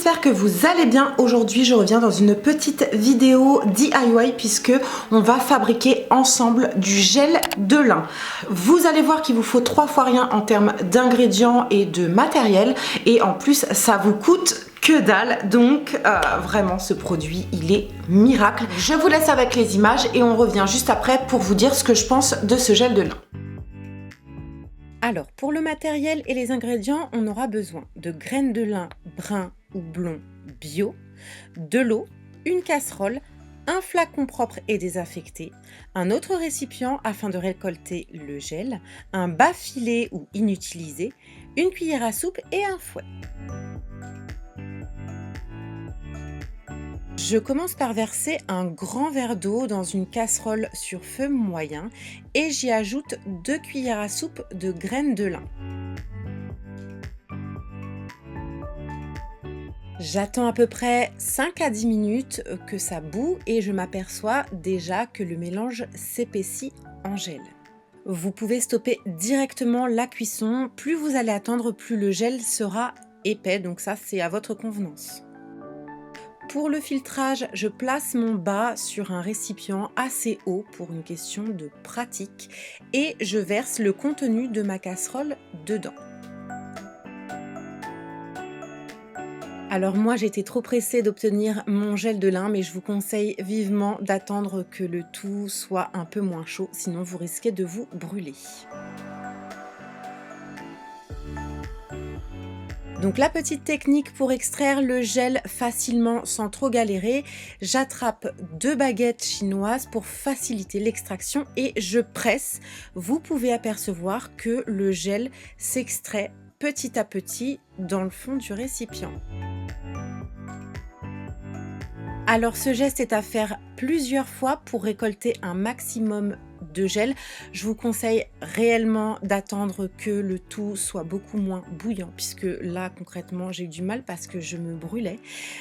j'espère que vous allez bien. Aujourd'hui, je reviens dans une petite vidéo DIY puisque on va fabriquer ensemble du gel de lin. Vous allez voir qu'il vous faut 3 fois rien en termes d'ingrédients et de matériel et en plus, ça vous coûte que dalle. Donc vraiment, ce produit, il est miracle. Je vous laisse avec les images et on revient juste après pour vous dire ce que je pense de ce gel de lin. Alors, pour le matériel et les ingrédients, on aura besoin de graines de lin brun ou blond bio, de l'eau, une casserole, un flacon propre et désinfecté, un autre récipient afin de récolter le gel, un bas-filet ou inutilisé, une cuillère à soupe et un fouet. Je commence par verser un grand verre d'eau dans une casserole sur feu moyen et j'y ajoute 2 cuillères à soupe de graines de lin. J'attends à peu près 5 à 10 minutes que ça bout et je m'aperçois déjà que le mélange s'épaissit en gel. Vous pouvez stopper directement la cuisson, plus vous allez attendre, plus le gel sera épais, donc ça c'est à votre convenance. Pour le filtrage, je place mon bas sur un récipient assez haut pour une question de pratique et je verse le contenu de ma casserole dedans. Alors moi j'étais trop pressée d'obtenir mon gel de lin, mais je vous conseille vivement d'attendre que le tout soit un peu moins chaud, sinon vous risquez de vous brûler. Donc la petite technique pour extraire le gel facilement sans trop galérer, j'attrape 2 baguettes chinoises pour faciliter l'extraction et je presse. Vous pouvez apercevoir que le gel s'extrait petit à petit dans le fond du récipient. Alors ce geste est à faire plusieurs fois pour récolter un maximum de gel. Je vous conseille réellement d'attendre que le tout soit beaucoup moins bouillant, puisque là concrètement j'ai eu du mal parce que je me brûlais.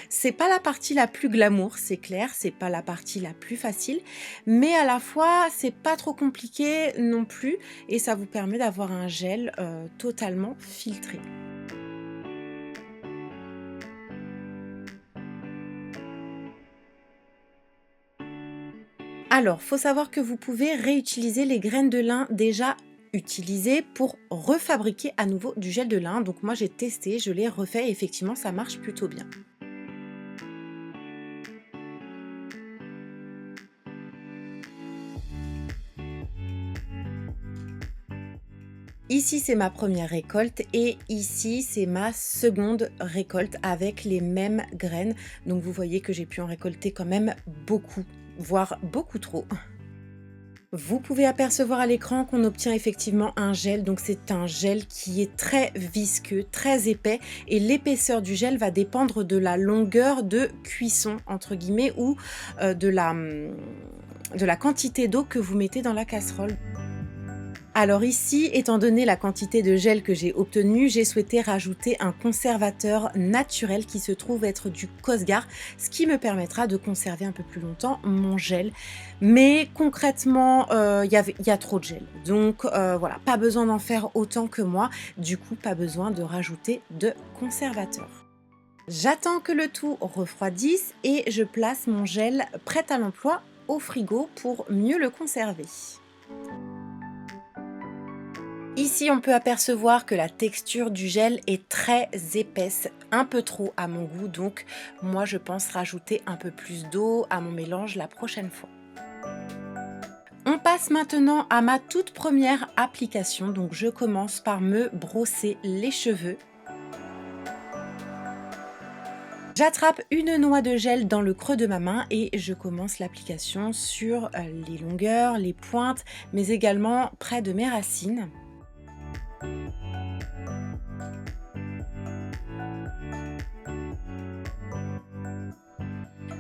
C'est pas la partie la plus glamour, c'est clair, c'est pas la partie la plus facile, mais à la fois c'est pas trop compliqué non plus et ça vous permet d'avoir un gel totalement filtré. Alors, faut savoir que vous pouvez réutiliser les graines de lin déjà utilisées pour refabriquer à nouveau du gel de lin. Donc moi j'ai testé, je l'ai refait et effectivement ça marche plutôt bien. Ici c'est ma première récolte et ici c'est ma seconde récolte avec les mêmes graines. Donc vous voyez que j'ai pu en récolter quand même beaucoup, voire beaucoup trop. Vous pouvez apercevoir à l'écran qu'on obtient effectivement un gel, donc c'est un gel qui est très visqueux, très épais et l'épaisseur du gel va dépendre de la longueur de cuisson entre guillemets ou de la quantité d'eau que vous mettez dans la casserole. Alors ici, étant donné la quantité de gel que j'ai obtenue, j'ai souhaité rajouter un conservateur naturel qui se trouve être du Cosgar, ce qui me permettra de conserver un peu plus longtemps mon gel. Mais concrètement, il y a trop de gel. Donc voilà, pas besoin d'en faire autant que moi. Du coup, pas besoin de rajouter de conservateur. J'attends que le tout refroidisse et je place mon gel prêt à l'emploi au frigo pour mieux le conserver. Ici, on peut apercevoir que la texture du gel est très épaisse, un peu trop à mon goût, donc moi je pense rajouter un peu plus d'eau à mon mélange la prochaine fois. On passe maintenant à ma toute première application, donc je commence par me brosser les cheveux. J'attrape une noix de gel dans le creux de ma main et je commence l'application sur les longueurs, les pointes, mais également près de mes racines.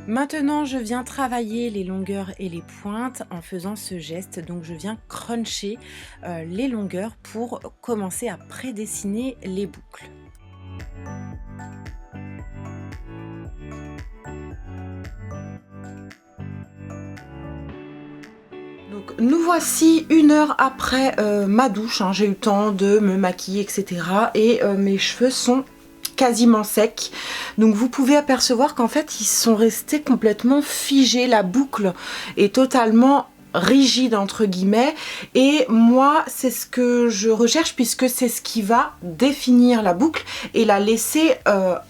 Maintenant, je viens travailler les longueurs et les pointes en faisant ce geste. Donc, je viens cruncher les longueurs pour commencer à prédessiner les boucles. Donc, nous voici 1 heure après ma douche. J'ai eu le temps de me maquiller, etc. Et mes cheveux sont quasiment secs. Donc vous pouvez apercevoir qu'en fait ils sont restés complètement figés, la boucle est totalement rigide entre guillemets, et moi c'est ce que je recherche puisque c'est ce qui va définir la boucle et la laisser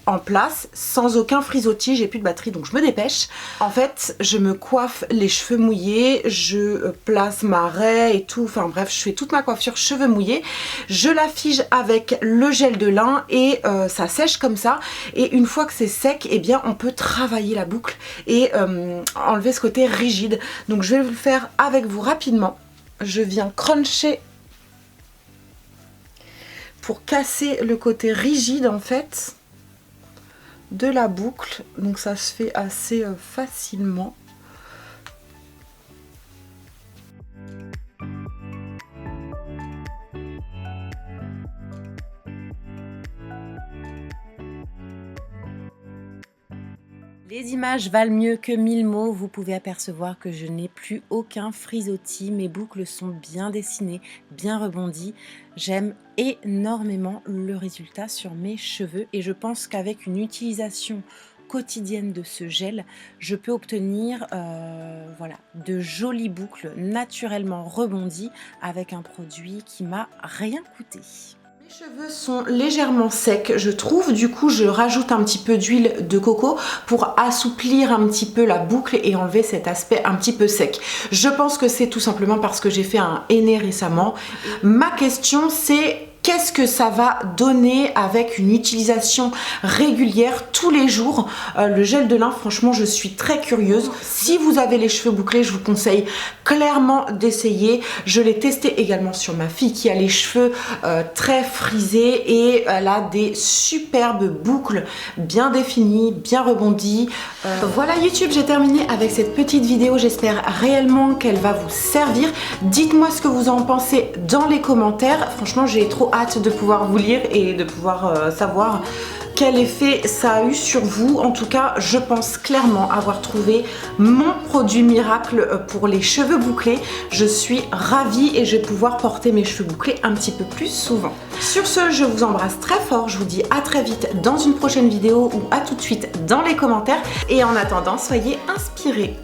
en place sans aucun frisottis. J'ai plus de batterie donc je me dépêche. En fait je me coiffe les cheveux mouillés, je place ma raie et tout, enfin bref je fais toute ma coiffure cheveux mouillés, je la fige avec le gel de lin et ça sèche comme ça, et une fois que c'est sec, et bien on peut travailler la boucle et enlever ce côté rigide. Donc je vais vous le faire avec vous rapidement. Je viens cruncher pour casser le côté rigide en fait de la boucle, donc ça se fait assez facilement. Les images valent mieux que 1000 mots, vous pouvez apercevoir que je n'ai plus aucun frisottis, mes boucles sont bien dessinées, bien rebondies. J'aime énormément le résultat sur mes cheveux et je pense qu'avec une utilisation quotidienne de ce gel, je peux obtenir voilà, de jolies boucles naturellement rebondies avec un produit qui m'a rien coûté. Les cheveux sont légèrement secs, je trouve, du coup je rajoute un petit peu d'huile de coco pour assouplir un petit peu la boucle et enlever cet aspect un petit peu sec. Je pense que c'est tout simplement parce que j'ai fait un henné récemment. Ma question c'est: qu'est-ce que ça va donner avec une utilisation régulière tous les jours? Le gel de lin, franchement, je suis très curieuse. Si vous avez les cheveux bouclés, je vous conseille clairement d'essayer. Je l'ai testé également sur ma fille qui a les cheveux très frisés et elle a des superbes boucles bien définies, bien rebondies. Voilà YouTube, j'ai terminé avec cette petite vidéo. J'espère réellement qu'elle va vous servir. Dites-moi ce que vous en pensez dans les commentaires. Franchement, j'ai trop hâte de pouvoir vous lire et de pouvoir savoir quel effet ça a eu sur vous. En tout cas, je pense clairement avoir trouvé mon produit miracle pour les cheveux bouclés. Je suis ravie et je vais pouvoir porter mes cheveux bouclés un petit peu plus souvent. Sur ce, je vous embrasse très fort. Je vous dis à très vite dans une prochaine vidéo ou à tout de suite dans les commentaires. Et en attendant, soyez inspirés.